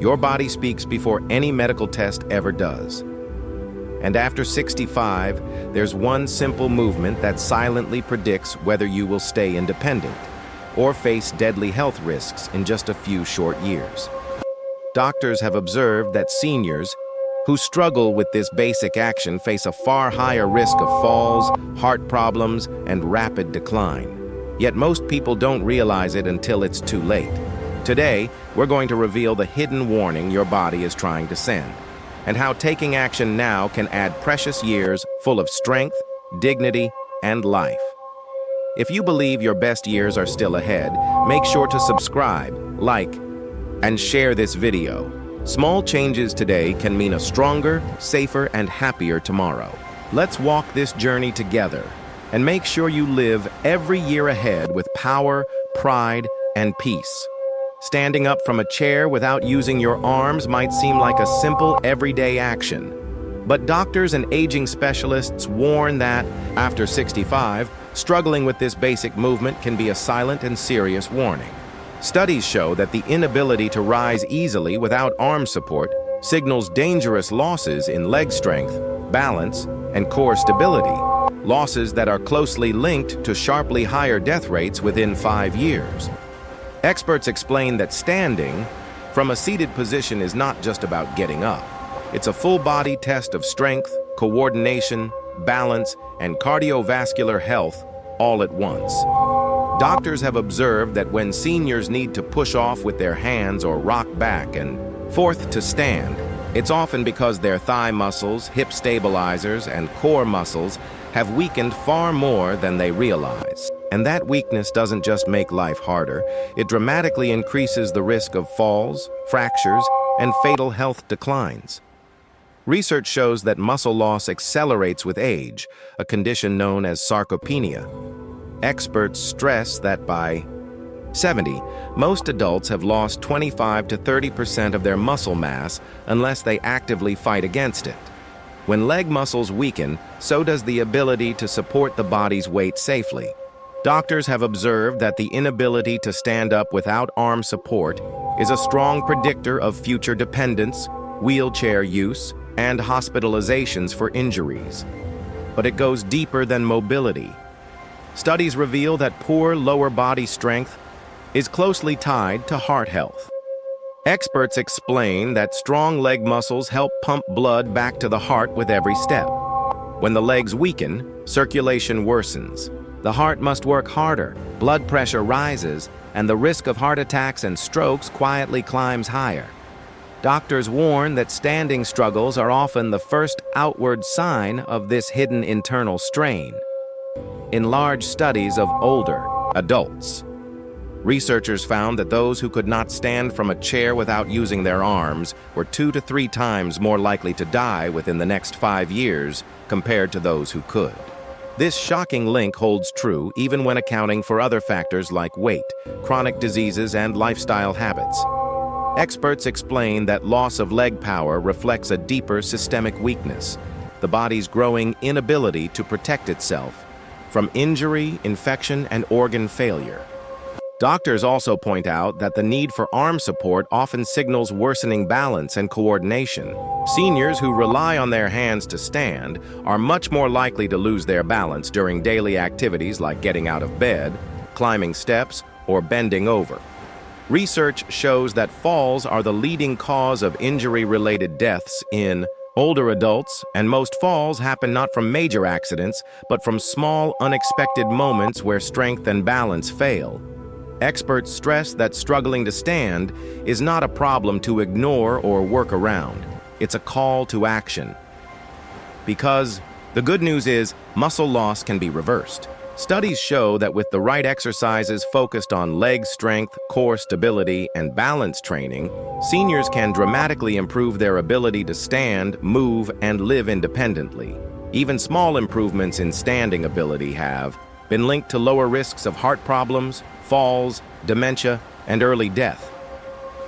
Your body speaks before any medical test ever does. And after 65, there's one simple movement that silently predicts whether you will stay independent or face deadly health risks in just a few short years. Doctors have observed that seniors who struggle with this basic action face a far higher risk of falls, heart problems, and rapid decline. Yet most people don't realize it until it's too late. Today, we're going to reveal the hidden warning your body is trying to send, and how taking action now can add precious years full of strength, dignity, and life. If you believe your best years are still ahead, make sure to subscribe, like, and share this video. Small changes today can mean a stronger, safer, and happier tomorrow. Let's walk this journey together and make sure you live every year ahead with power, pride, and peace. Standing up from a chair without using your arms might seem like a simple, everyday action. But doctors and aging specialists warn that, after 65, struggling with this basic movement can be a silent and serious warning. Studies show that the inability to rise easily without arm support signals dangerous losses in leg strength, balance, and core stability, losses that are closely linked to sharply higher death rates within 5 years. Experts explain that standing from a seated position is not just about getting up. It's a full-body test of strength, coordination, balance, and cardiovascular health all at once. Doctors have observed that when seniors need to push off with their hands or rock back and forth to stand, it's often because their thigh muscles, hip stabilizers, and core muscles have weakened far more than they realize. And that weakness doesn't just make life harder, it dramatically increases the risk of falls, fractures, and fatal health declines. Research shows that muscle loss accelerates with age, a condition known as sarcopenia. Experts stress that by 70, most adults have lost 25 to 30% of their muscle mass unless they actively fight against it. When leg muscles weaken, so does the ability to support the body's weight safely. Doctors have observed that the inability to stand up without arm support is a strong predictor of future dependence, wheelchair use, and hospitalizations for injuries. But it goes deeper than mobility. Studies reveal that poor lower body strength is closely tied to heart health. Experts explain that strong leg muscles help pump blood back to the heart with every step. When the legs weaken, circulation worsens. The heart must work harder, blood pressure rises, and the risk of heart attacks and strokes quietly climbs higher. Doctors warn that standing struggles are often the first outward sign of this hidden internal strain. In large studies of older adults, researchers found that those who could not stand from a chair without using their arms were 2 to 3 times more likely to die within the next 5 years compared to those who could. This shocking link holds true even when accounting for other factors like weight, chronic diseases, and lifestyle habits. Experts explain that loss of leg power reflects a deeper systemic weakness, the body's growing inability to protect itself from injury, infection, and organ failure. Doctors also point out that the need for arm support often signals worsening balance and coordination. Seniors who rely on their hands to stand are much more likely to lose their balance during daily activities like getting out of bed, climbing steps, or bending over. Research shows that falls are the leading cause of injury-related deaths in older adults, and most falls happen not from major accidents, but from small, unexpected moments where strength and balance fail. Experts stress that struggling to stand is not a problem to ignore or work around. It's a call to action. Because the good news is, muscle loss can be reversed. Studies show that with the right exercises focused on leg strength, core stability, and balance training, seniors can dramatically improve their ability to stand, move, and live independently. Even small improvements in standing ability have been linked to lower risks of heart problems, falls, dementia, and early death.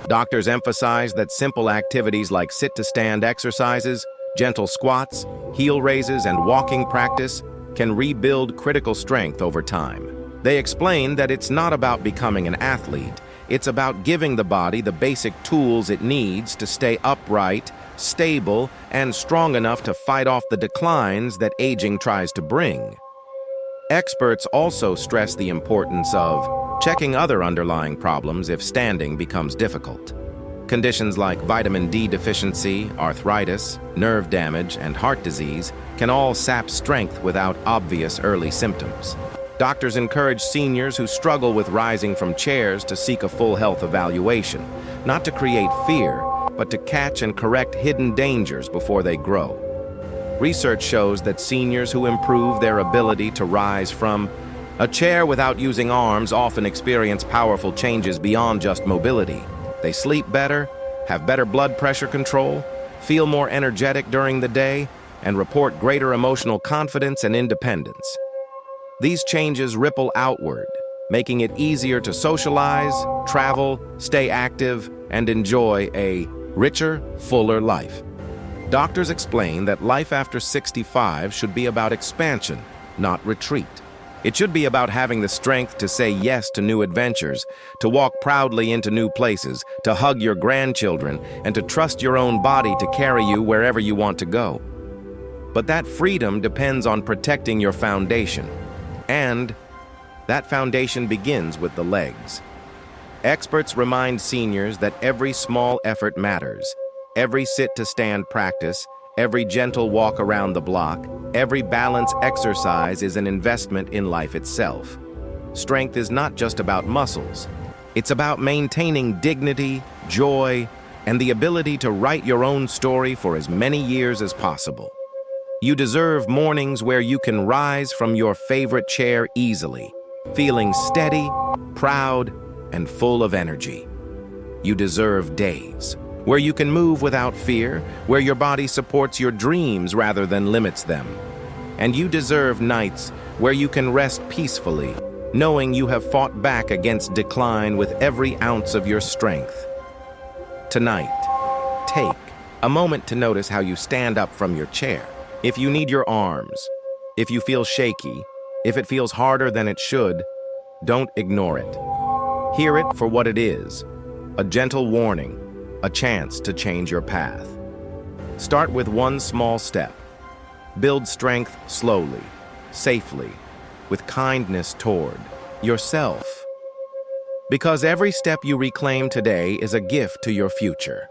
Doctors emphasize that simple activities like sit-to-stand exercises, gentle squats, heel raises, and walking practice can rebuild critical strength over time. They explain that it's not about becoming an athlete, It's about giving the body the basic tools it needs to stay upright, stable, and strong enough to fight off the declines that aging tries to bring. Experts also stress the importance of checking other underlying problems if standing becomes difficult. Conditions like vitamin D deficiency, arthritis, nerve damage, and heart disease can all sap strength without obvious early symptoms. Doctors encourage seniors who struggle with rising from chairs to seek a full health evaluation, not to create fear, but to catch and correct hidden dangers before they grow. Research shows that seniors who improve their ability to rise from a chair without using arms often experience powerful changes beyond just mobility. They sleep better, have better blood pressure control, feel more energetic during the day, and report greater emotional confidence and independence. These changes ripple outward, making it easier to socialize, travel, stay active, and enjoy a richer, fuller life. Doctors explain that life after 65 should be about expansion, not retreat. It should be about having the strength to say yes to new adventures, to walk proudly into new places, to hug your grandchildren, and to trust your own body to carry you wherever you want to go. But that freedom depends on protecting your foundation. And that foundation begins with the legs. Experts remind seniors that every small effort matters. Every sit-to-stand practice, every gentle walk around the block, every balance exercise is an investment in life itself. Strength is not just about muscles. It's about maintaining dignity, joy, and the ability to write your own story for as many years as possible. You deserve mornings where you can rise from your favorite chair easily, feeling steady, proud, and full of energy. You deserve days where you can move without fear, where your body supports your dreams rather than limits them. And you deserve nights where you can rest peacefully, knowing you have fought back against decline with every ounce of your strength. Tonight, take a moment to notice how you stand up from your chair. If you need your arms, if you feel shaky, if it feels harder than it should, don't ignore it. Hear it for what it is, a gentle warning, a chance to change your path. Start with one small step. Build strength slowly, safely, with kindness toward yourself. Because every step you reclaim today is a gift to your future.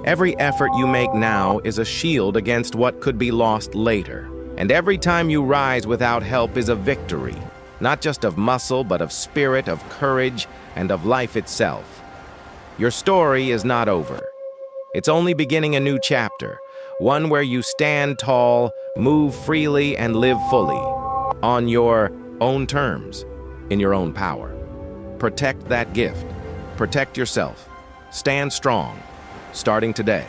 Every effort you make now is a shield against what could be lost later. And every time you rise without help is a victory, not just of muscle, but of spirit, of courage, and of life itself. Your story is not over. It's only beginning a new chapter, one where you stand tall, move freely, and live fully, on your own terms, in your own power. Protect that gift. Protect yourself. Stand strong, starting today.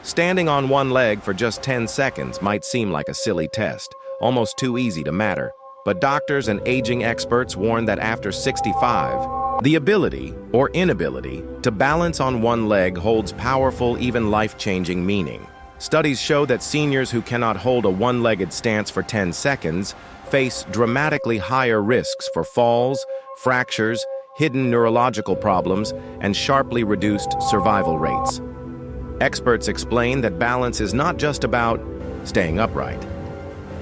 Standing on one leg for just 10 seconds might seem like a silly test, almost too easy to matter, but doctors and aging experts warn that after 65, the ability or inability to balance on one leg holds powerful, even life-changing meaning. Studies show that seniors who cannot hold a one-legged stance for 10 seconds face dramatically higher risks for falls, fractures, hidden neurological problems, and sharply reduced survival rates. Experts explain that balance is not just about staying upright.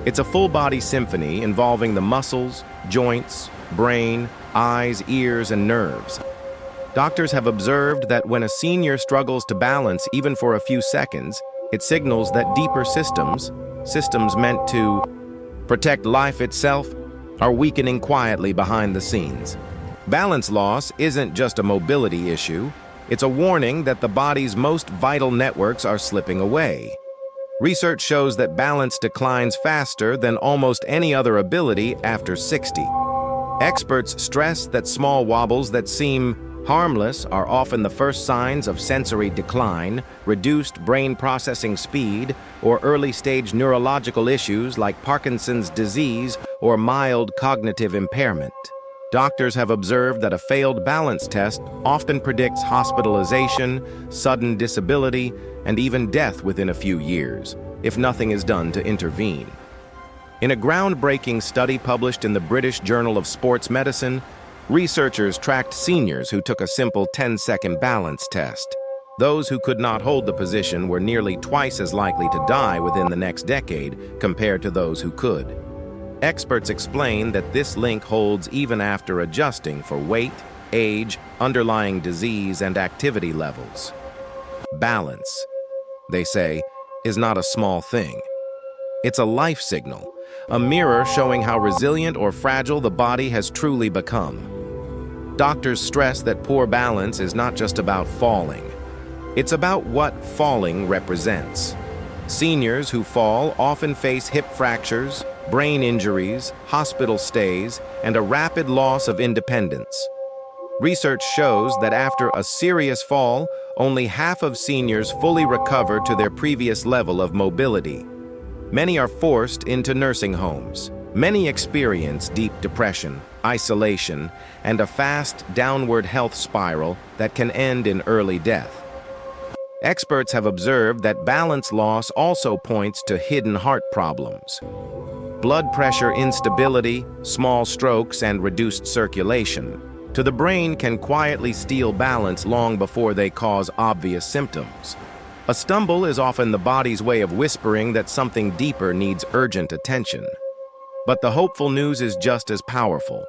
It's a full-body symphony involving the muscles, joints, brain, eyes, ears, and nerves. Doctors have observed that when a senior struggles to balance even for a few seconds, it signals that deeper systems meant to protect life itself, are weakening quietly behind the scenes. Balance loss isn't just a mobility issue, it's a warning that the body's most vital networks are slipping away. Research shows that balance declines faster than almost any other ability after 60. Experts stress that small wobbles that seem harmless are often the first signs of sensory decline, reduced brain processing speed, or early-stage neurological issues like Parkinson's disease or mild cognitive impairment. Doctors have observed that a failed balance test often predicts hospitalization, sudden disability, and even death within a few years, if nothing is done to intervene. In a groundbreaking study published in the British Journal of Sports Medicine, Researchers tracked seniors who took a simple 10-second balance test. Those who could not hold the position were nearly twice as likely to die within the next decade compared to those who could. Experts explain that this link holds even after adjusting for weight, age, underlying disease, and activity levels. Balance, they say, is not a small thing. It's a life signal, a mirror showing how resilient or fragile the body has truly become. Doctors stress that poor balance is not just about falling. It's about what falling represents. Seniors who fall often face hip fractures, brain injuries, hospital stays, and a rapid loss of independence. Research shows that after a serious fall, only half of seniors fully recover to their previous level of mobility. Many are forced into nursing homes. Many experience deep depression, isolation, and a fast downward health spiral that can end in early death. Experts have observed that balance loss also points to hidden heart problems. Blood pressure instability, small strokes, and reduced circulation to the brain can quietly steal balance long before they cause obvious symptoms. A stumble is often the body's way of whispering that something deeper needs urgent attention. But the hopeful news is just as powerful.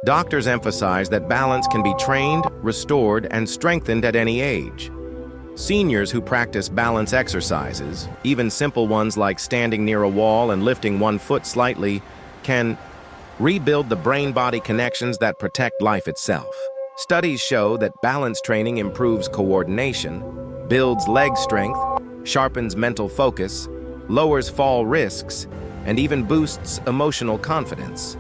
Doctors emphasize that balance can be trained, restored, and strengthened at any age. Seniors who practice balance exercises, even simple ones like standing near a wall and lifting one foot slightly, can rebuild the brain-body connections that protect life itself. Studies show that balance training improves coordination, builds leg strength, sharpens mental focus, lowers fall risks, and even boosts emotional confidence.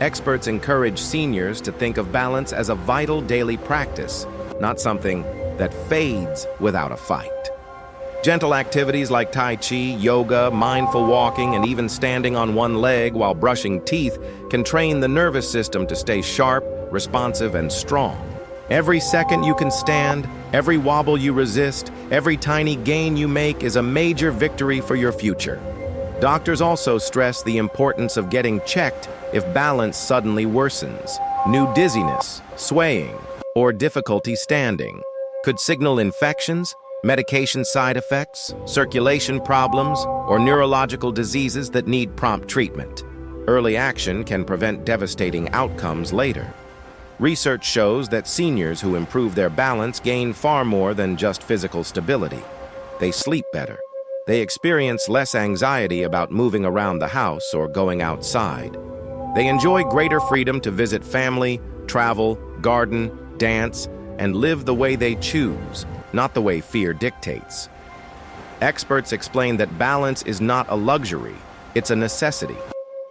Experts encourage seniors to think of balance as a vital daily practice, not something that fades without a fight. Gentle activities like Tai Chi, yoga, mindful walking, and even standing on one leg while brushing teeth can train the nervous system to stay sharp, responsive, and strong. Every second you can stand, every wobble you resist, every tiny gain you make is a major victory for your future. Doctors also stress the importance of getting checked if balance suddenly worsens. New dizziness, swaying, or difficulty standing could signal infections, medication side effects, circulation problems, or neurological diseases that need prompt treatment. Early action can prevent devastating outcomes later. Research shows that seniors who improve their balance gain far more than just physical stability. They sleep better. They experience less anxiety about moving around the house or going outside. They enjoy greater freedom to visit family, travel, garden, dance, and live the way they choose, not the way fear dictates. Experts explain that balance is not a luxury, it's a necessity.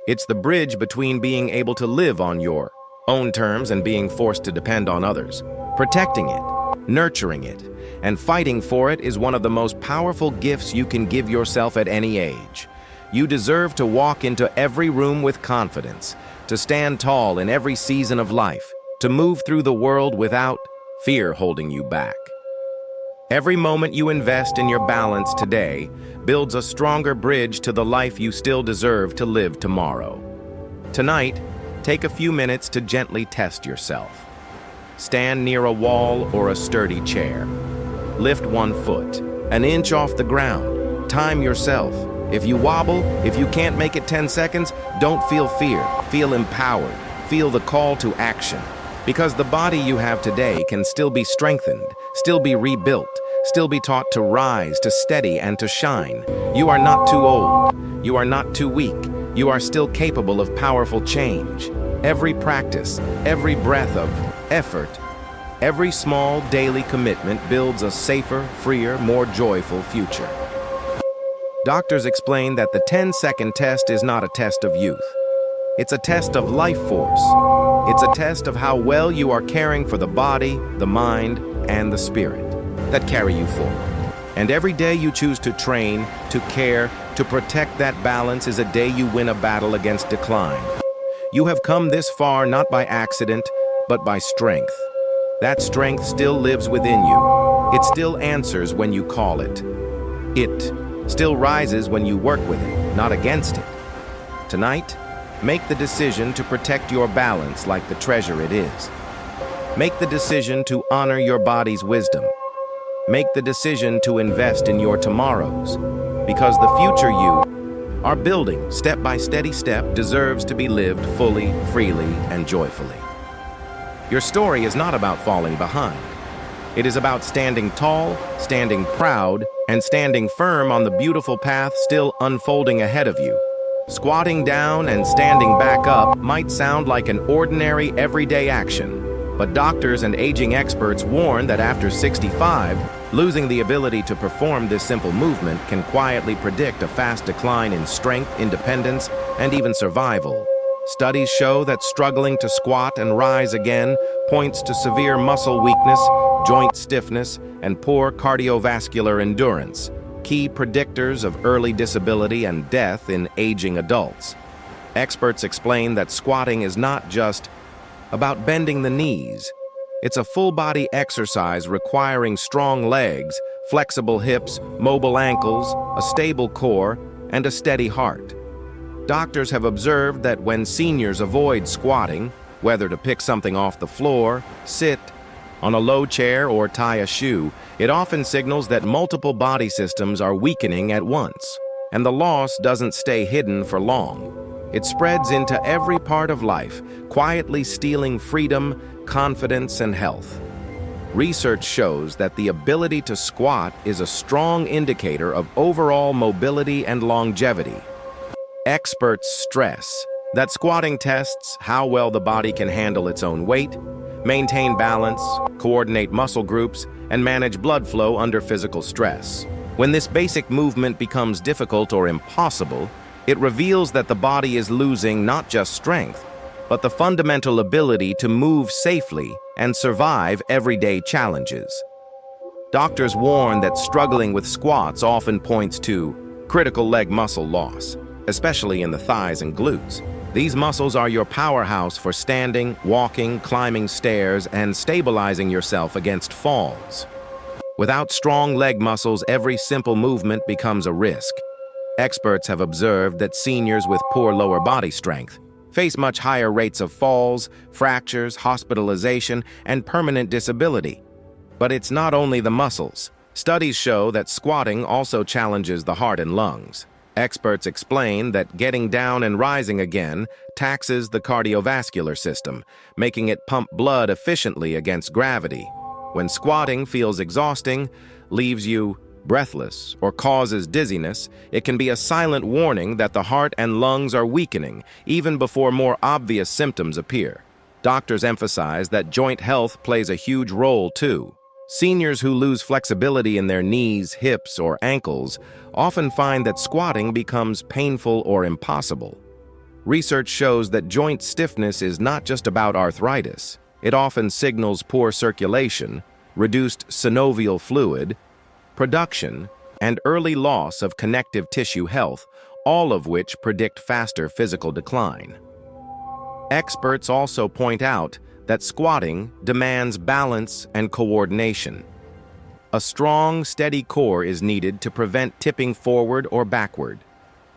It's the bridge between being able to live on your own terms and being forced to depend on others. Protecting it, nurturing it, and fighting for it is one of the most powerful gifts you can give yourself at any age. You deserve to walk into every room with confidence, to stand tall in every season of life, to move through the world without fear holding you back. Every moment you invest in your balance today builds a stronger bridge to the life you still deserve to live tomorrow. Tonight, take a few minutes to gently test yourself. Stand near a wall or a sturdy chair. Lift one foot, an inch off the ground. Time yourself. If you wobble, if you can't make it 10 seconds, don't feel fear. Feel empowered. Feel the call to action. Because the body you have today can still be strengthened, still be rebuilt, still be taught to rise, to steady, and to shine. You are not too old. You are not too weak. You are still capable of powerful change. Every practice, every breath of effort, every small daily commitment builds a safer, freer, more joyful future. Doctors explain that the 10-second test is not a test of youth. It's a test of life force. It's a test of how well you are caring for the body, the mind, and the spirit that carry you forward. And every day you choose to train, to care, to protect that balance is a day you win a battle against decline. You have come this far not by accident, but by strength. That strength still lives within you. It still answers when you call it. It still rises when you work with it, not against it. Tonight, Make the decision to protect your balance like the treasure it is. Make the decision to honor your body's wisdom. Make the decision to invest in your tomorrows, because the future you are building step by steady step deserves to be lived fully, freely, and joyfully. Your story is not about falling behind. It is about standing tall, standing proud, and standing firm on the beautiful path still unfolding ahead of you. Squatting down and standing back up might sound like an ordinary, everyday action, but doctors and aging experts warn that after 65, losing the ability to perform this simple movement can quietly predict a fast decline in strength, independence, and even survival. Studies show that struggling to squat and rise again points to severe muscle weakness, joint stiffness, and poor cardiovascular endurance, key predictors of early disability and death in aging adults. Experts explain that squatting is not just about bending the knees. It's a full-body exercise requiring strong legs, flexible hips, mobile ankles, a stable core, and a steady heart. Doctors have observed that when seniors avoid squatting, whether to pick something off the floor, sit on a low chair, or tie a shoe, it often signals that multiple body systems are weakening at once. And the loss doesn't stay hidden for long. It spreads into every part of life, quietly stealing freedom, confidence, and health. Research shows that the ability to squat is a strong indicator of overall mobility and longevity. Experts stress that squatting tests how well the body can handle its own weight, maintain balance, coordinate muscle groups, and manage blood flow under physical stress. When this basic movement becomes difficult or impossible, it reveals that the body is losing not just strength, but the fundamental ability to move safely and survive everyday challenges. Doctors warn that struggling with squats often points to critical leg muscle loss, especially in the thighs and glutes. These muscles are your powerhouse for standing, walking, climbing stairs, and stabilizing yourself against falls. Without strong leg muscles, every simple movement becomes a risk. Experts have observed that seniors with poor lower body strength face much higher rates of falls, fractures, hospitalization, and permanent disability. But it's not only the muscles. Studies show that squatting also challenges the heart and lungs. Experts explain that getting down and rising again taxes the cardiovascular system, making it pump blood efficiently against gravity. When squatting feels exhausting, leaves you breathless, or causes dizziness, it can be a silent warning that the heart and lungs are weakening, even before more obvious symptoms appear. Doctors emphasize that joint health plays a huge role too. Seniors who lose flexibility in their knees, hips, or ankles often find that squatting becomes painful or impossible. Research shows that joint stiffness is not just about arthritis. It often signals poor circulation, reduced synovial fluid, production, and early loss of connective tissue health, all of which predict faster physical decline. Experts also point out that squatting demands balance and coordination. A strong, steady core is needed to prevent tipping forward or backward.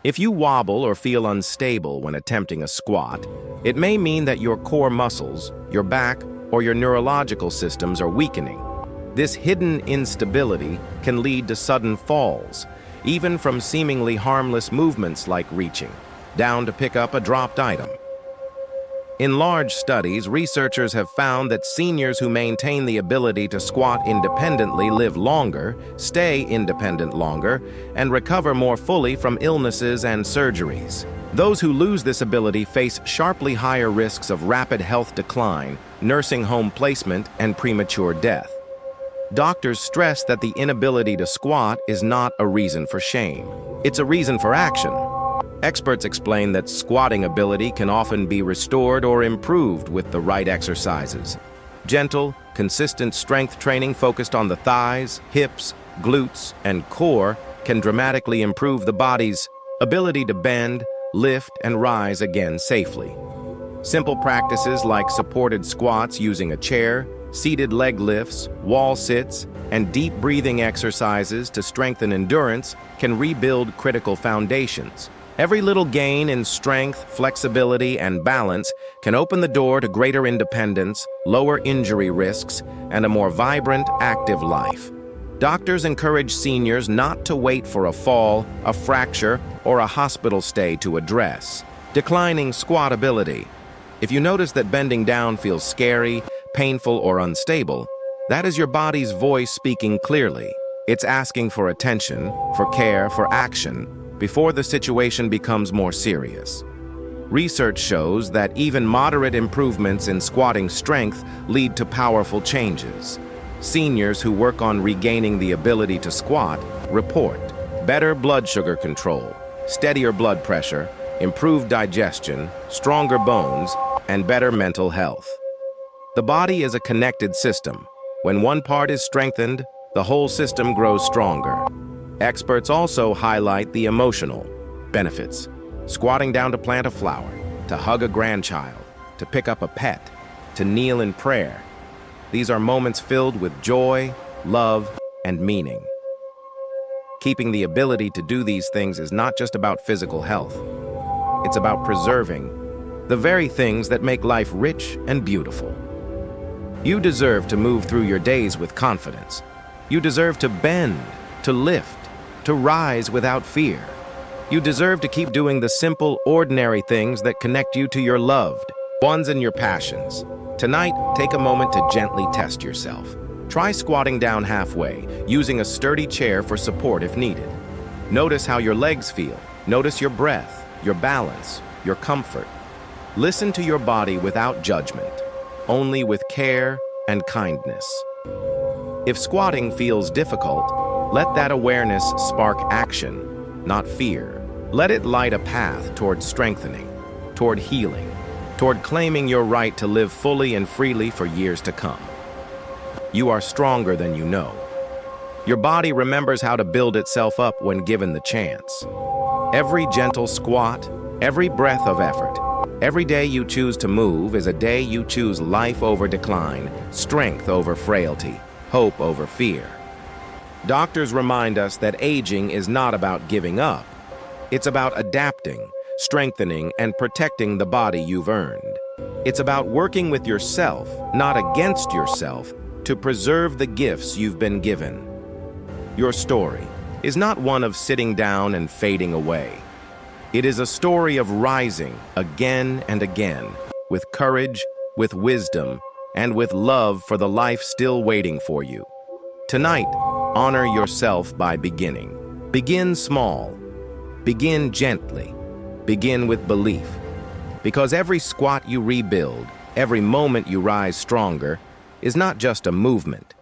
If you wobble or feel unstable when attempting a squat, it may mean that your core muscles, your back, or your neurological systems are weakening. This hidden instability can lead to sudden falls, even from seemingly harmless movements like reaching down to pick up a dropped item. In large studies, researchers have found that seniors who maintain the ability to squat independently live longer, stay independent longer, and recover more fully from illnesses and surgeries. Those who lose this ability face sharply higher risks of rapid health decline, nursing home placement, and premature death. Doctors stress that the inability to squat is not a reason for shame. It's a reason for action. Experts explain that squatting ability can often be restored or improved with the right exercises. Gentle, consistent strength training focused on the thighs, hips, glutes, and core can dramatically improve the body's ability to bend, lift, and rise again safely. Simple practices like supported squats using a chair, seated leg lifts, wall sits, and deep breathing exercises to strengthen endurance can rebuild critical foundations. Every little gain in strength, flexibility, and balance can open the door to greater independence, lower injury risks, and a more vibrant, active life. Doctors encourage seniors not to wait for a fall, a fracture, or a hospital stay to address. Declining squat ability. If you notice that bending down feels scary, painful, or unstable, that is your body's voice speaking clearly. It's asking for attention, for care, for action, before the situation becomes more serious. Research shows that even moderate improvements in squatting strength lead to powerful changes. Seniors who work on regaining the ability to squat report better blood sugar control, steadier blood pressure, improved digestion, stronger bones, and better mental health. The body is a connected system. When one part is strengthened, the whole system grows stronger. Experts also highlight the emotional benefits. Squatting down to plant a flower, to hug a grandchild, to pick up a pet, to kneel in prayer. These are moments filled with joy, love, and meaning. Keeping the ability to do these things is not just about physical health. It's about preserving the very things that make life rich and beautiful. You deserve to move through your days with confidence. You deserve to bend, to lift, to rise without fear. You deserve to keep doing the simple, ordinary things that connect you to your loved ones and your passions. Tonight, take a moment to gently test yourself. Try squatting down halfway, using a sturdy chair for support if needed. Notice how your legs feel. Notice your breath, your balance, your comfort. Listen to your body without judgment, only with care and kindness. If squatting feels difficult, let that awareness spark action, not fear. Let it light a path toward strengthening, toward healing, toward claiming your right to live fully and freely for years to come. You are stronger than you know. Your body remembers how to build itself up when given the chance. Every gentle squat, every breath of effort, every day you choose to move is a day you choose life over decline, strength over frailty, hope over fear. Doctors remind us that aging is not about giving up. It's about adapting, strengthening, and protecting the body you've earned. It's about working with yourself, not against yourself, to preserve the gifts you've been given. Your story is not one of sitting down and fading away. It is a story of rising again and again, with courage, with wisdom, and with love for the life still waiting for you. Tonight, honor yourself by beginning. Begin small. Begin gently. Begin with belief. Because every squat you rebuild, every moment you rise stronger, is not just a movement.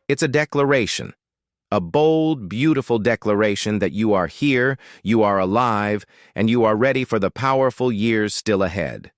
It's a declaration. A bold, beautiful declaration that you are here, you are alive, and you are ready for the powerful years still ahead.